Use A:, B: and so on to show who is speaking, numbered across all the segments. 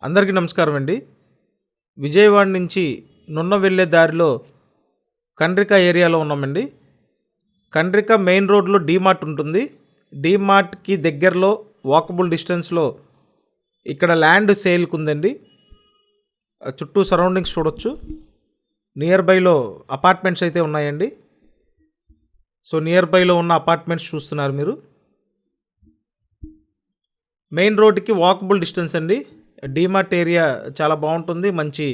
A: అందరికీ నమస్కారం అండి. విజయవాడ నుంచి నున్న వెళ్ళే దారిలో కండ్రిక ఏరియాలో ఉన్నామండి. కండ్రిక మెయిన్ రోడ్లో డీమార్ట్ ఉంటుంది. డీమార్ట్కి దగ్గరలో వాకబుల్ డిస్టెన్స్లో ఇక్కడ ల్యాండ్ సేల్కి ఉందండి. చుట్టూ సరౌండింగ్స్ చూడొచ్చు. నియర్ బైలో అపార్ట్మెంట్స్ అయితే ఉన్నాయండి. సో నియర్ బైలో ఉన్న అపార్ట్మెంట్స్ చూస్తున్నారు మీరు. మెయిన్ రోడ్కి వాకబుల్ డిస్టెన్స్ అండి. డీమార్ట్ ఏరియా చాలా బాగుంటుంది, మంచి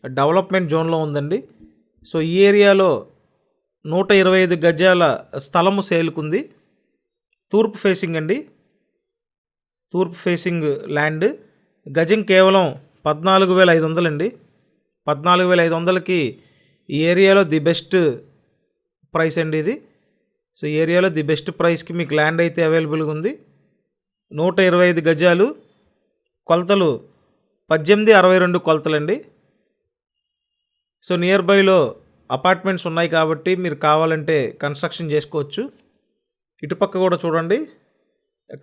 A: డెవలప్మెంట్ జోన్లో ఉందండి. సో ఈ ఏరియాలో 125 గజాల స్థలము సేల్కుంది. తూర్పు ఫేసింగ్ అండి, తూర్పు ఫేసింగ్ ల్యాండ్. గజం కేవలం 14,500 అండి. 14,500కి ఈ ఏరియాలో ది బెస్ట్ ప్రైస్ అండి ఇది. సో ఈ ఏరియాలో ది బెస్ట్ ప్రైస్కి మీకు ల్యాండ్ అయితే అవైలబుల్గా ఉంది. 125 గజాలు, కొలతలు 1862 కొలతలండి. సో నియర్ బైలో అపార్ట్మెంట్స్ ఉన్నాయి కాబట్టి మీరు కావాలంటే కన్స్ట్రక్షన్ చేసుకోవచ్చు. ఇటుపక్క కూడా చూడండి,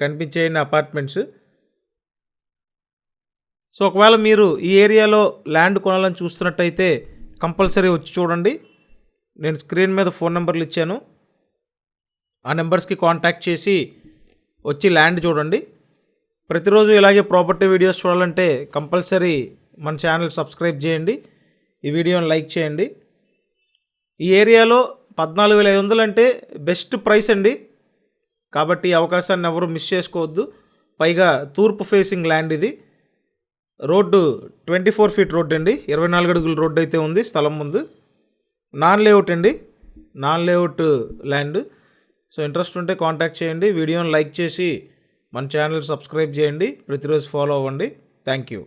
A: కనిపించేయండి అపార్ట్మెంట్స్. సో ఒకవేళ మీరు ఈ ఏరియాలో ల్యాండ్ కొనాలని చూస్తున్నట్టయితే కంపల్సరీ వచ్చి చూడండి. నేను స్క్రీన్ మీద ఫోన్ నెంబర్లు ఇచ్చాను, ఆ నెంబర్స్కి కాంటాక్ట్ చేసి వచ్చి ల్యాండ్ చూడండి. ప్రతిరోజు ఇలాగే ప్రాపర్టీ వీడియోస్ చూడాలంటే కంపల్సరీ మన ఛానల్ సబ్స్క్రైబ్ చేయండి, ఈ వీడియోని లైక్ చేయండి. ఈ ఏరియాలో 14,500 అంటే బెస్ట్ ప్రైస్ అండి. కాబట్టి ఈ అవకాశాన్ని ఎవరు మిస్ చేసుకోవద్దు. పైగా తూర్పు ఫేసింగ్ ల్యాండ్ ఇది. రోడ్డు 24 ఫీట్ రోడ్డు అండి, 24 అడుగుల రోడ్డు అయితే ఉంది స్థలం ముందు. నాన్ లేఅవుట్ అండి, non layout land. So interest ఉంటే కాంటాక్ట్ చేయండి. వీడియోని లైక్ చేసి మన ఛానల్ సబ్స్క్రైబ్ చేయండి, ప్రతిరోజు ఫాలో అవ్వండి. Thank you.